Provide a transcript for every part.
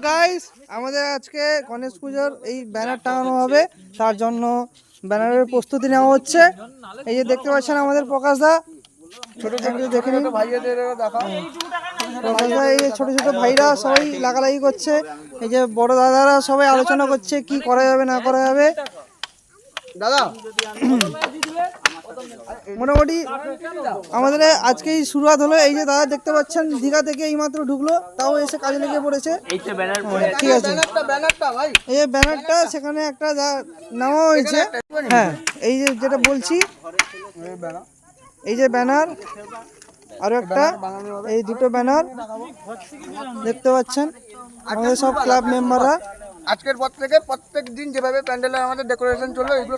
Guys, আমাদের আজকে গণেশ পুজোর এই ব্যানার টাঙানো হবে, তার জন্য ব্যানারের প্রস্তুতি নেওয়া হচ্ছে। এই যে দেখতে পাচ্ছেন আমাদের প্রকাশদা, ছোট ছোট দেখে নিন প্রকাশদা, এই ছোট ছোট ভাইরা সবাই লাগালাগি করছে। এই যে বড় দাদারা সবাই আলোচনা করছে কি করা যাবে না করা যাবে। দাদা মোটামুটি আমাদের আজকেই শুরুয়াত হলো। এই যে দাদা দেখতে পাচ্ছেন দীঘা থেকে এইমাত্র ঢুকলো, তাও এসে কাজে লেগে পড়েছে। ঠিক আছে, এই যে ব্যানারটা সেখানে একটা নেওয়া হয়েছে। হ্যাঁ, এই যে যেটা বলছি, এই যে ব্যানার, আরো একটা, এই দুটো ব্যানার দেখতে পাচ্ছেন আমাদের সব ক্লাব মেম্বাররা। আজকের পর থেকে প্রত্যেক দিন যেভাবে প্যান্ডেলের আমাদের ডেকোরেশন চললো, এগুলো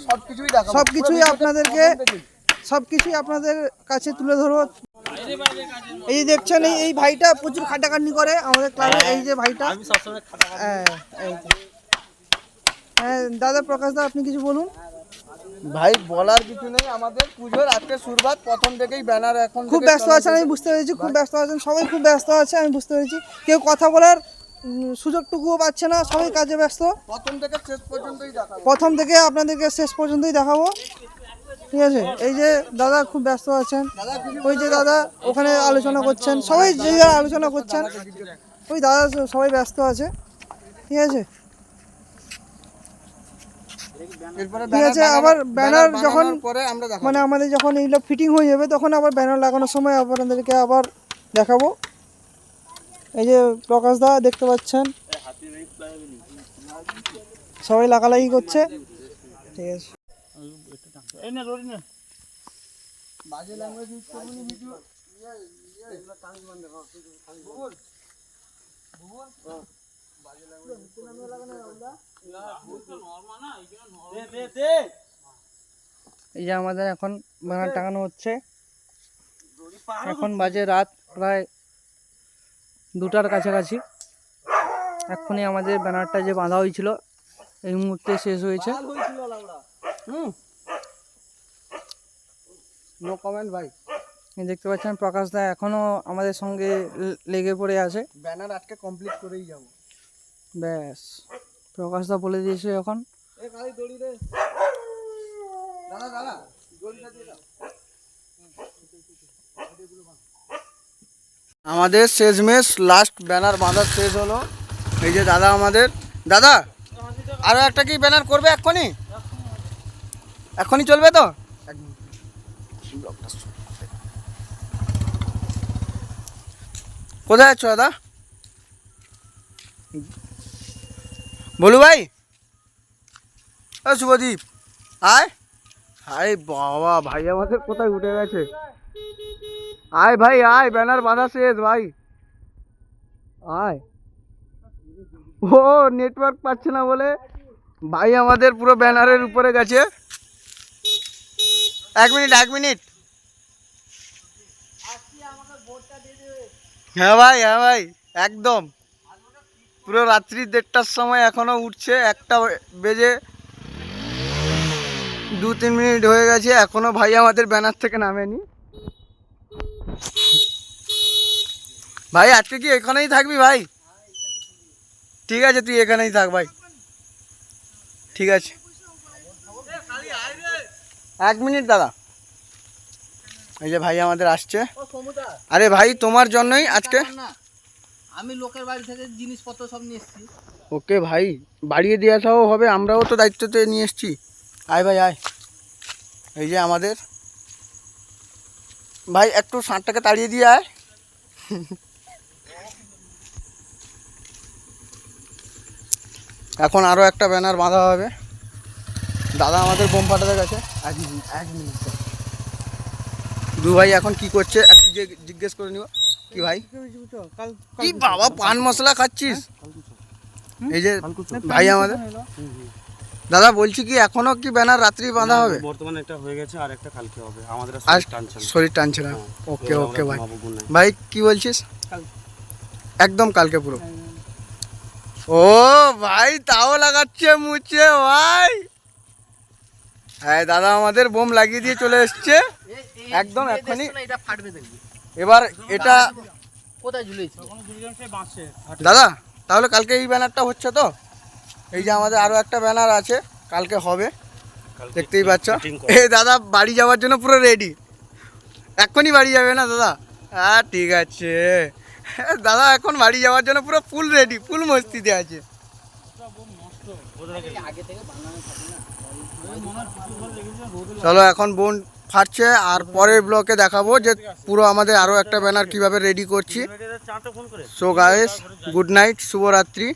সবকিছুই আপনাদের কাছে তুলে ধরবো। এই যে দেখছেন এই ভাইটা প্রচুর খাটাখাটনি করে আমাদের ক্লাবে। এই যে ভাইটা, হ্যাঁ দাদা প্রকাশ দা, আপনি কিছু বলুন। ভাই বলার কিছু নেই, আমাদের পুজোর আজকে শুরুয়াত প্রথম থেকেই ব্যানার এখন খুব ব্যস্ত আছেন, আমি বুঝতে পেরেছি, খুব ব্যস্ত আছেন, সবাই খুব ব্যস্ত আছে, আমি বুঝতে পেরেছি। কেউ কথা বলার সুযোগটুকুও পাচ্ছে না, সবাই কাজে ব্যস্ত। প্রথম থেকে আপনাদেরকে শেষ পর্যন্তই দেখাবো, ঠিক আছে। এই যে দাদা খুব ব্যস্ত আছেন, ওই যে দাদা ওখানে আলোচনা করছেন, সবাই যে যারা আলোচনা করছেন, ওই দাদা সবাই ব্যস্ত আছে, ঠিক আছে। ঠিক আছে, আবার ব্যানার যখন মানে আমাদের যখন এইগুলো ফিটিং হয়ে যাবে, তখন আবার ব্যানার লাগানোর সময় আপনাদেরকে আবার দেখাবো। এই যে প্রকাশ দা দেখতে পাচ্ছেন সবাই লাগালাগি করছে, ঠিক আছে। এই যে আমাদের এখন ব্যানার টাঙানো হচ্ছে, এখন বাজে রাত প্রায় 2টার কাছাকাছি। এক্ষুনি আমাদের ব্যানারটা যে বাঁধা হয়েছিল এই মুহূর্তে শেষ হয়েছে। নো কমেন্ট ভাই। দেখতে পাচ্ছেন প্রকাশ দা এখনো আমাদের সঙ্গে লেগে পড়ে আছে। ব্যানার আজকে কমপ্লিট করেই যাবো। ব্যাস, প্রকাশ দা বলে দিয়েছে এখন। আমাদের শেষমেশ লাস্ট ব্যানার বাঁধা শেষ হলো। এই যে দাদা আমাদের, দাদা আরো একটা কি ব্যানার করবে এক্ষুনি চলবে তো? কোথায় আছো দাদা? বলু ভাই, শুভদীপ আয়। আরে বাবা, ভাই আমাদের কোথায় উঠে গেছে। আয় ভাই আয়, ব্যানার বাঁধা শেষ ভাই, আয়। ও নেটওয়ার্ক পাচ্ছে না বলে ভাই আমাদের পুরো ব্যানারের উপরে গেছে। এক মিনিট। হ্যাঁ ভাই একদম পুরো রাত্রি 1:30টার সময় এখনো উঠছে, 1টা বেজে 2-3 মিনিট হয়ে গেছে, এখনো ভাই আমাদের ব্যানার থেকে নামেনি। ভাই আজকে কি এখানেই থাকবি ভাই? ঠিক আছে, তুই এখানেই থাক ভাই, ঠিক আছে। 1 মিনিট দাদা। এই যে ভাই আমাদের আসছে। আরে ভাই তোমার জন্যই আজকে আমি লোকের বাড়ি থেকে জিনিসপত্র সব নিয়ে এসেছি। ওকে ভাই, বাড়িয়ে দিয়ে আসাও হবে, আমরাও তো দায়িত্বতে নিয়ে এসেছি। আয় ভাই আয়। এই যে আমাদের ভাই, একটু ষাঁড়টাকে তাড়িয়ে দিয়ে আয়। এখন আরও একটা ব্যানার বাঁধা হবে। দাদা আমাদের বোম ফাটাতে গেছে। 1 মিনিট। দু ভাই এখন কি করছে একটু জিজ্ঞেস করে নিব। কি ভাই, কি বাবা পান মশলা খাচ্ছিস? এই যে ভাই আমাদের দাদা বলছি কি এখনো কি ব্যানার রাত্রি বাঁধা হবে? বর্তমানে একটা হয়ে গেছে আর একটা কালকে হবে। আমাদের শরীর টানছে না। ওকে ভাই। ভাই কি বলছিস? একদম কালকে পুরো। ও ভাই তাও লাগাচ্ছে মুছে ভাই। হ্যাঁ দাদা আমাদের বোম লাগিয়ে দিয়ে চলে এসছে একদম এখনই। এবার এটা কোথায় ঝুলেছে দাদা? তাহলে কালকে এই ব্যানারটা হচ্ছে তো? এই যে আমাদের আরও একটা ব্যানার আছে, কালকে হবে, কালকে দেখতেই পাচ্ছ। fitting করা। এই দাদা বাড়ি যাওয়ার জন্য পুরো রেডি, এক্ষুনি বাড়ি যাবে না দাদা? হ্যাঁ ঠিক আছে, দাদা এখন বাড়ি যাওয়ার জন্য পুরো ফুল রেডি, ফুল মস্তিতে আছে। চলো এখন বোন ফাটছে, আর পরের ব্লকে দেখাবো যে পুরো আমাদের আরও একটা ব্যানার কিভাবে রেডি করছি। সো গাইস, গুড নাইট, শুভরাত্রি।